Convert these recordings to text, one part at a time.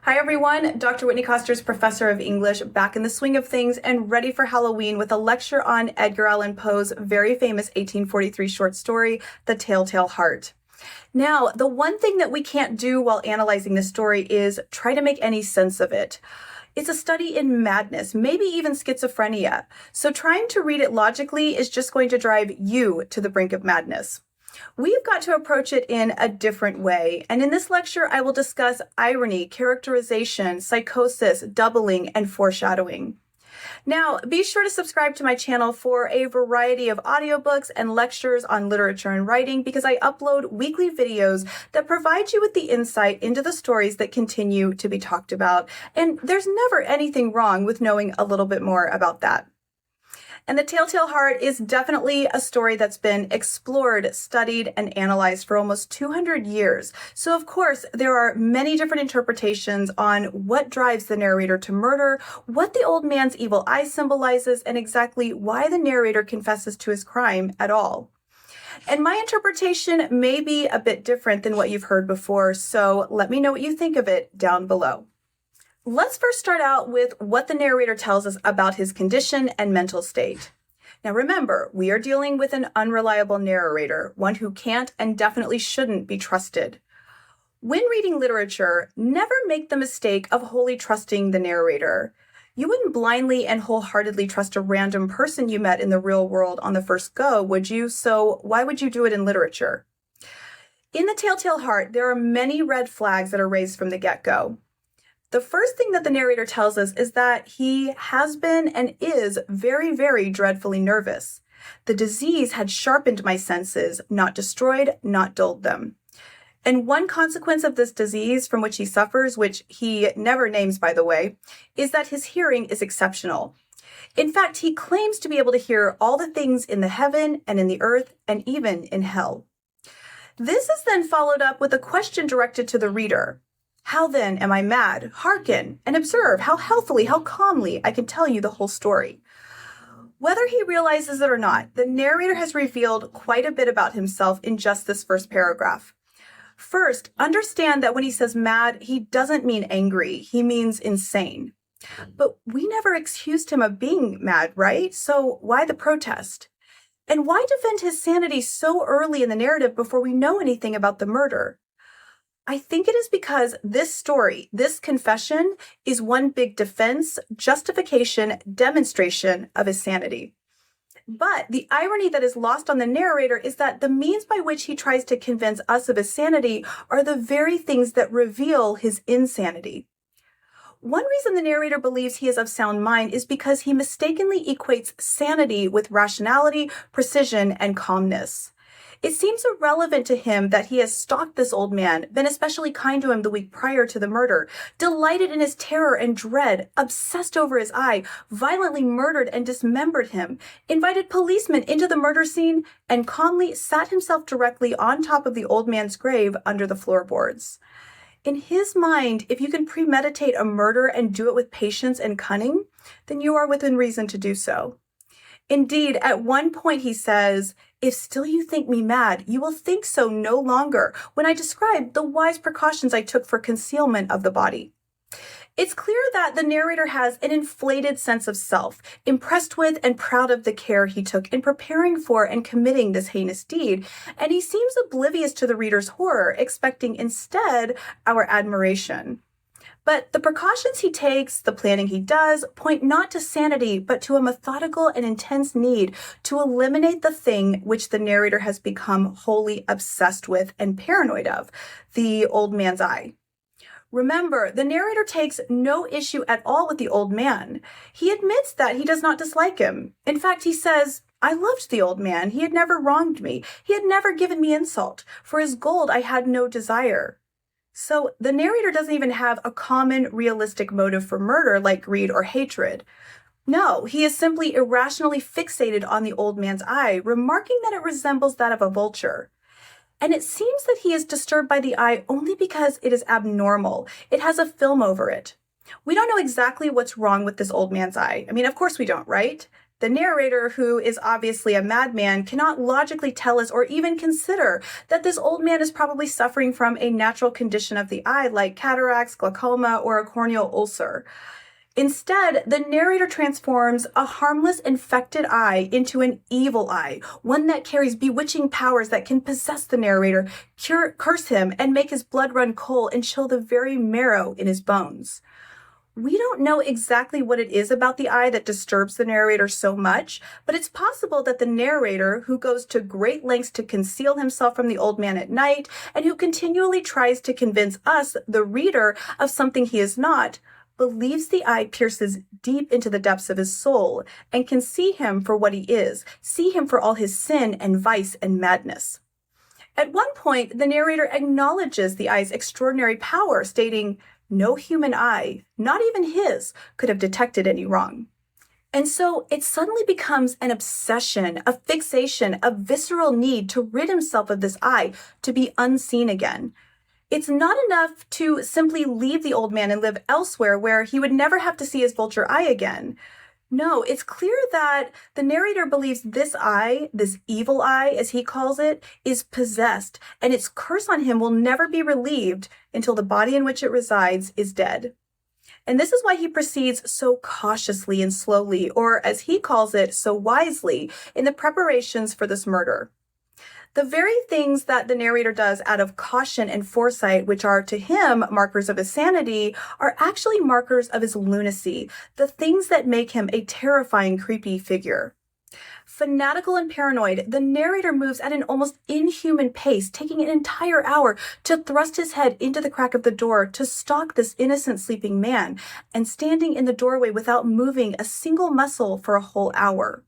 Hi everyone, Dr. Whitney Coster's professor of English, back in the swing of things and ready for Halloween with a lecture on Edgar Allan Poe's very famous 1843 short story, The Telltale Heart. Now, the one thing that we can't do while analyzing this story is try to make any sense of it. It's a study in madness, maybe even schizophrenia. So trying to read it logically is just going to drive you to the brink of madness. We've got to approach it in a different way, and in this lecture I will discuss irony, characterization, psychosis, doubling, and foreshadowing. Now, be sure to subscribe to my channel for a variety of audiobooks and lectures on literature and writing because I upload weekly videos that provide you with the insight into the stories that continue to be talked about, and there's never anything wrong with knowing a little bit more about that. And The Telltale Heart is definitely a story that's been explored, studied, and analyzed for almost 200 years. So, of course, there are many different interpretations on what drives the narrator to murder, what the old man's evil eye symbolizes, and exactly why the narrator confesses to his crime at all. And my interpretation may be a bit different than what you've heard before, so let me know what you think of it down below. Let's first start out with what the narrator tells us about his condition and mental state. Now remember, we are dealing with an unreliable narrator, one who can't and definitely shouldn't be trusted. When reading literature, never make the mistake of wholly trusting the narrator. You wouldn't blindly and wholeheartedly trust a random person you met in the real world on the first go, would you? So why would you do it in literature? In The Telltale Heart, there are many red flags that are raised from the get-go. The first thing that the narrator tells us is that he has been and is very, very dreadfully nervous. The disease had sharpened my senses, not destroyed, not dulled them. And one consequence of this disease from which he suffers, which he never names, by the way, is that his hearing is exceptional. In fact, he claims to be able to hear all the things in the heaven and in the earth and even in hell. This is then followed up with a question directed to the reader. How then am I mad? Hearken and observe how healthily, how calmly I can tell you the whole story. Whether he realizes it or not, the narrator has revealed quite a bit about himself in just this first paragraph. First, understand that when he says mad, he doesn't mean angry. He means insane. But we never accused him of being mad, right? So why the protest? And why defend his sanity so early in the narrative before we know anything about the murder? I think it is because this story, this confession, is one big defense, justification, demonstration of his sanity. But the irony that is lost on the narrator is that the means by which he tries to convince us of his sanity are the very things that reveal his insanity. One reason the narrator believes he is of sound mind is because he mistakenly equates sanity with rationality, precision, and calmness. It seems irrelevant to him that he has stalked this old man, been especially kind to him the week prior to the murder, delighted in his terror and dread, obsessed over his eye, violently murdered and dismembered him, invited policemen into the murder scene, and calmly sat himself directly on top of the old man's grave under the floorboards. In his mind, if you can premeditate a murder and do it with patience and cunning, then you are within reason to do so. Indeed, at one point he says, "If still you think me mad, you will think so no longer when I describe the wise precautions I took for concealment of the body." It's clear that the narrator has an inflated sense of self, impressed with and proud of the care he took in preparing for and committing this heinous deed, and he seems oblivious to the reader's horror, expecting instead our admiration. But the precautions he takes, the planning he does, point not to sanity, but to a methodical and intense need to eliminate the thing which the narrator has become wholly obsessed with and paranoid of, the old man's eye. Remember, the narrator takes no issue at all with the old man. He admits that he does not dislike him. In fact, he says, "I loved the old man. He had never wronged me. He had never given me insult. For his gold I had no desire." So the narrator doesn't even have a common realistic motive for murder like greed or hatred. No, he is simply irrationally fixated on the old man's eye, remarking that it resembles that of a vulture. And it seems that he is disturbed by the eye only because it is abnormal. It has a film over it. We don't know exactly what's wrong with this old man's eye. I mean, of course we don't, right? The narrator, who is obviously a madman, cannot logically tell us or even consider that this old man is probably suffering from a natural condition of the eye like cataracts, glaucoma, or a corneal ulcer. Instead, the narrator transforms a harmless, infected eye into an evil eye, one that carries bewitching powers that can possess the narrator, curse him, and make his blood run cold and chill the very marrow in his bones. We don't know exactly what it is about the eye that disturbs the narrator so much, but it's possible that the narrator, who goes to great lengths to conceal himself from the old man at night, and who continually tries to convince us, the reader, of something he is not, believes the eye pierces deep into the depths of his soul and can see him for what he is, see him for all his sin and vice and madness. At one point, the narrator acknowledges the eye's extraordinary power, stating, "No human eye, not even his, could have detected any wrong." And so it suddenly becomes an obsession, a fixation, a visceral need to rid himself of this eye, to be unseen again. It's not enough to simply leave the old man and live elsewhere where he would never have to see his vulture eye again. No, it's clear that the narrator believes this eye, this evil eye, as he calls it, is possessed, and its curse on him will never be relieved until the body in which it resides is dead. And this is why he proceeds so cautiously and slowly, or as he calls it, so wisely, in the preparations for this murder. The very things that the narrator does out of caution and foresight, which are to him markers of his sanity, are actually markers of his lunacy, the things that make him a terrifying, creepy figure. Fanatical and paranoid, the narrator moves at an almost inhuman pace, taking an entire hour to thrust his head into the crack of the door to stalk this innocent sleeping man, and standing in the doorway without moving a single muscle for a whole hour.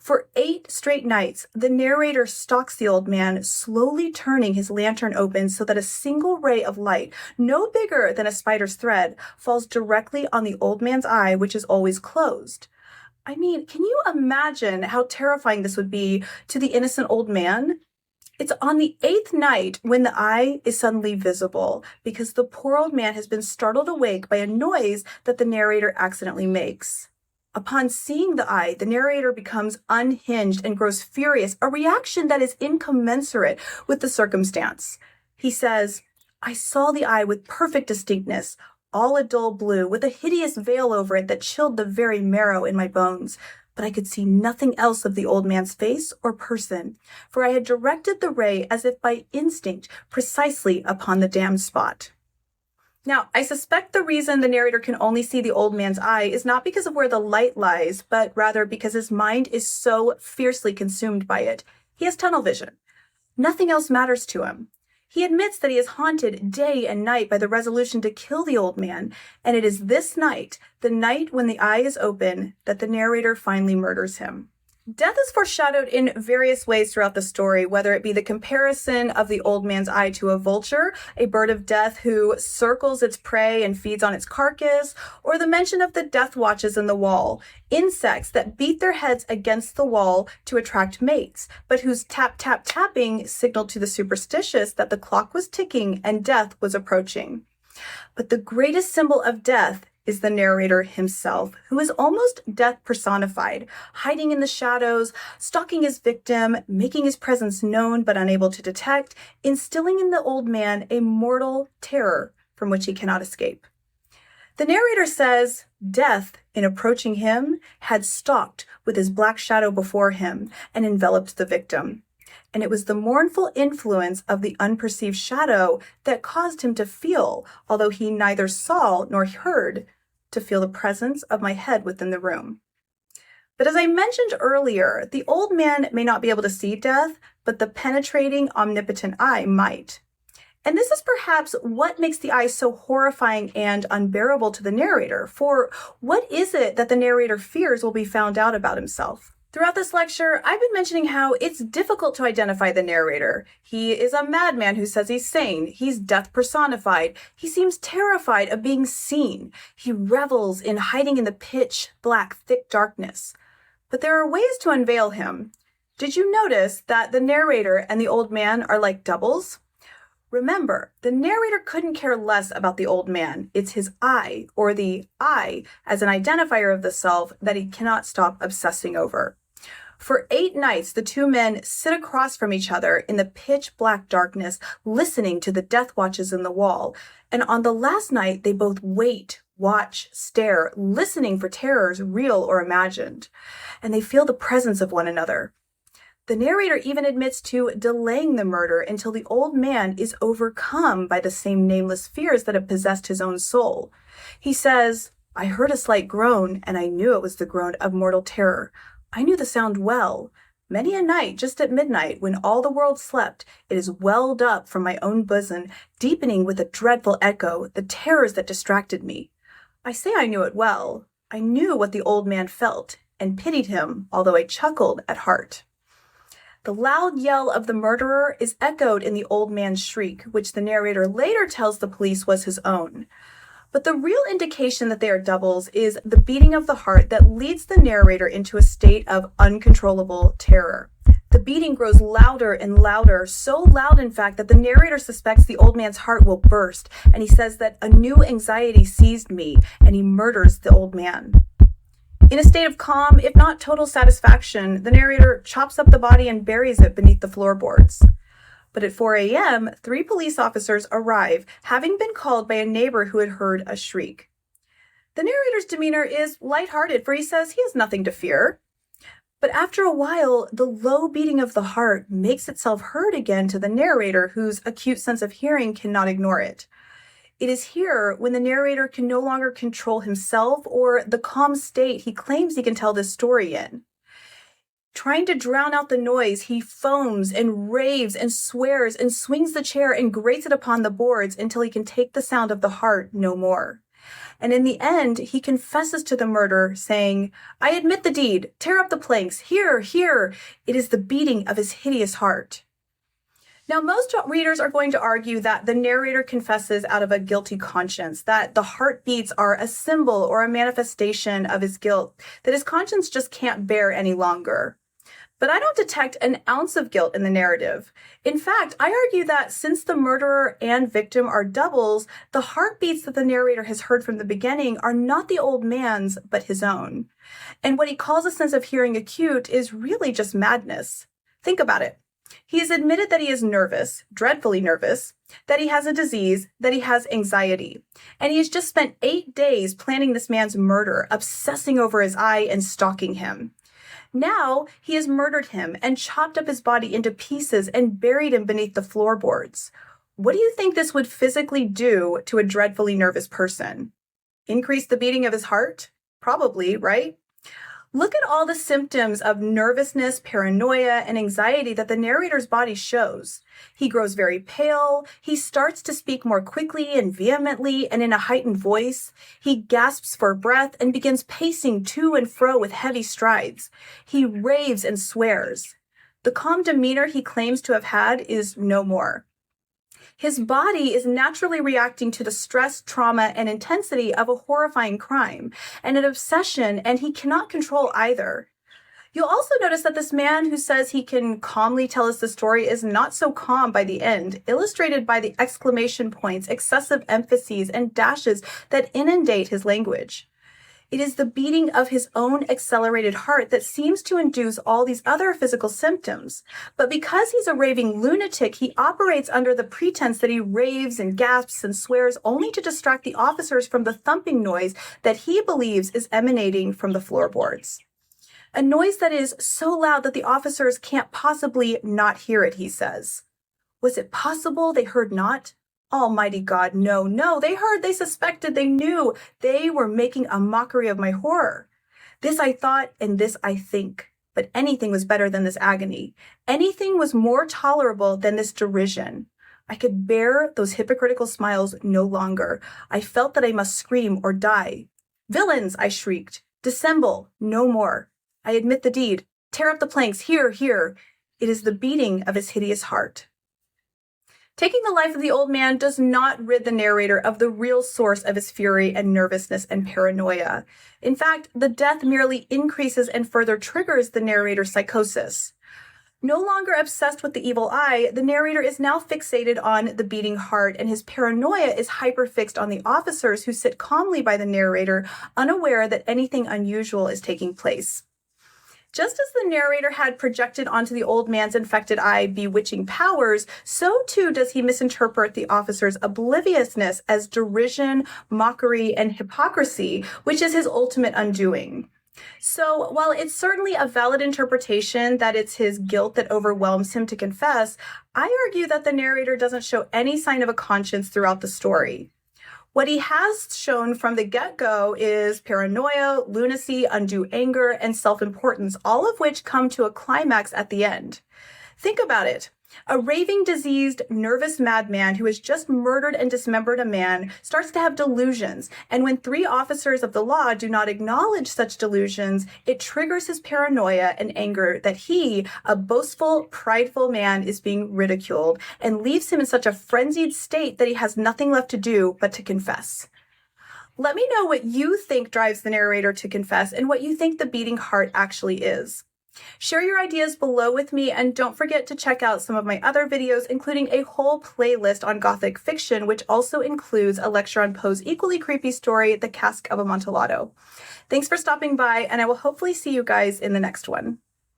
For 8 straight nights, the narrator stalks the old man, slowly turning his lantern open so that a single ray of light, no bigger than a spider's thread, falls directly on the old man's eye, which is always closed. I mean, can you imagine how terrifying this would be to the innocent old man? It's on the 8th night when the eye is suddenly visible, because the poor old man has been startled awake by a noise that the narrator accidentally makes. Upon seeing the eye, the narrator becomes unhinged and grows furious, a reaction that is incommensurate with the circumstance. He says, "I saw the eye with perfect distinctness, all a dull blue, with a hideous veil over it that chilled the very marrow in my bones. But I could see nothing else of the old man's face or person, for I had directed the ray as if by instinct precisely upon the damned spot." Now, I suspect the reason the narrator can only see the old man's eye is not because of where the light lies, but rather because his mind is so fiercely consumed by it. He has tunnel vision. Nothing else matters to him. He admits that he is haunted day and night by the resolution to kill the old man, and it is this night, the night when the eye is open, that the narrator finally murders him. Death is foreshadowed in various ways throughout the story, whether it be the comparison of the old man's eye to a vulture, a bird of death who circles its prey and feeds on its carcass, or the mention of the death watches in the wall, insects that beat their heads against the wall to attract mates, but whose tap, tap, tapping signaled to the superstitious that the clock was ticking and death was approaching. But the greatest symbol of death is the narrator himself, who is almost death personified, hiding in the shadows, stalking his victim, making his presence known but unable to detect, instilling in the old man a mortal terror from which he cannot escape. The narrator says, "Death, in approaching him, had stalked with his black shadow before him and enveloped the victim. And it was the mournful influence of the unperceived shadow that caused him to feel, although he neither saw nor heard, to feel the presence of my head within the room." But as I mentioned earlier, the old man may not be able to see death, but the penetrating, omnipotent eye might. And this is perhaps what makes the eye so horrifying and unbearable to the narrator, for what is it that the narrator fears will be found out about himself? Throughout this lecture, I've been mentioning how it's difficult to identify the narrator. He is a madman who says he's sane. He's death personified. He seems terrified of being seen. He revels in hiding in the pitch black, thick darkness. But there are ways to unveil him. Did you notice that the narrator and the old man are like doubles? Remember, the narrator couldn't care less about the old man. It's his I, or the I, as an identifier of the self that he cannot stop obsessing over. For 8 nights, the two men sit across from each other in the pitch black darkness, listening to the death watches in the wall. And on the last night, they both wait, watch, stare, listening for terrors, real or imagined. And they feel the presence of one another. The narrator even admits to delaying the murder until the old man is overcome by the same nameless fears that have possessed his own soul. He says, "I heard a slight groan, and I knew it was the groan of mortal terror. I knew the sound well. Many a night, just at midnight, when all the world slept, it has welled up from my own bosom, deepening with a dreadful echo the terrors that distracted me. I say I knew it well. I knew what the old man felt, and pitied him, although I chuckled at heart." The loud yell of the murderer is echoed in the old man's shriek, which the narrator later tells the police was his own. But the real indication that they are doubles is the beating of the heart that leads the narrator into a state of uncontrollable terror. The beating grows louder and louder, so loud in fact that the narrator suspects the old man's heart will burst, and he says that a new anxiety seized me, and he murders the old man. In a state of calm, if not total satisfaction, the narrator chops up the body and buries it beneath the floorboards. But at 4 a.m., 3 police officers arrive, having been called by a neighbor who had heard a shriek. The narrator's demeanor is lighthearted, for he says he has nothing to fear. But after a while, the low beating of the heart makes itself heard again to the narrator, whose acute sense of hearing cannot ignore it. It is here when the narrator can no longer control himself or the calm state he claims he can tell this story in. Trying to drown out the noise, he foams and raves and swears and swings the chair and grates it upon the boards until he can take the sound of the heart no more. And in the end, he confesses to the murder, saying, "I admit the deed. Tear up the planks. Here, here. It is the beating of his hideous heart." Now, most readers are going to argue that the narrator confesses out of a guilty conscience, that the heartbeats are a symbol or a manifestation of his guilt, that his conscience just can't bear any longer. But I don't detect an ounce of guilt in the narrative. In fact, I argue that since the murderer and victim are doubles, the heartbeats that the narrator has heard from the beginning are not the old man's, but his own. And what he calls a sense of hearing acute is really just madness. Think about it. He has admitted that he is nervous, dreadfully nervous, that he has a disease, that he has anxiety. And he has just spent 8 days planning this man's murder, obsessing over his eye and stalking him. Now he has murdered him and chopped up his body into pieces and buried him beneath the floorboards. What do you think this would physically do to a dreadfully nervous person? Increase the beating of his heart? Probably, right? Look at all the symptoms of nervousness, paranoia, and anxiety that the narrator's body shows. He grows very pale. He starts to speak more quickly and vehemently and in a heightened voice. He gasps for breath and begins pacing to and fro with heavy strides. He raves and swears. The calm demeanor he claims to have had is no more. His body is naturally reacting to the stress, trauma, and intensity of a horrifying crime and an obsession, and he cannot control either. You'll also notice that this man who says he can calmly tell us the story is not so calm by the end, illustrated by the exclamation points, excessive emphases, and dashes that inundate his language. It is the beating of his own accelerated heart that seems to induce all these other physical symptoms. But because he's a raving lunatic, he operates under the pretense that he raves and gasps and swears only to distract the officers from the thumping noise that he believes is emanating from the floorboards. A noise that is so loud that the officers can't possibly not hear it, he says. Was it possible they heard not? Almighty God, no, they heard, they suspected, they knew. They were making a mockery of my horror. This I thought, and this I think. But anything was better than this agony. Anything was more tolerable than this derision. I could bear those hypocritical smiles no longer. I felt that I must scream or die. Villains, I shrieked. Dissemble, no more. I admit the deed. Tear up the planks, here, here. It is the beating of his hideous heart. Taking the life of the old man does not rid the narrator of the real source of his fury and nervousness and paranoia. In fact, the death merely increases and further triggers the narrator's psychosis. No longer obsessed with the evil eye, the narrator is now fixated on the beating heart, and his paranoia is hyperfixed on the officers who sit calmly by the narrator, unaware that anything unusual is taking place. Just as the narrator had projected onto the old man's infected eye bewitching powers, so too does he misinterpret the officer's obliviousness as derision, mockery, and hypocrisy, which is his ultimate undoing. So, while it's certainly a valid interpretation that it's his guilt that overwhelms him to confess, I argue that the narrator doesn't show any sign of a conscience throughout the story. What he has shown from the get-go is paranoia, lunacy, undue anger, and self-importance, all of which come to a climax at the end. Think about it. A raving, diseased, nervous madman who has just murdered and dismembered a man starts to have delusions, and when 3 officers of the law do not acknowledge such delusions, it triggers his paranoia and anger that he, a boastful, prideful man, is being ridiculed, and leaves him in such a frenzied state that he has nothing left to do but to confess. Let me know what you think drives the narrator to confess and what you think the beating heart actually is. Share your ideas below with me, and don't forget to check out some of my other videos, including a whole playlist on Gothic fiction, which also includes a lecture on Poe's equally creepy story, The Cask of Amontillado. Thanks for stopping by, and I will hopefully see you guys in the next one.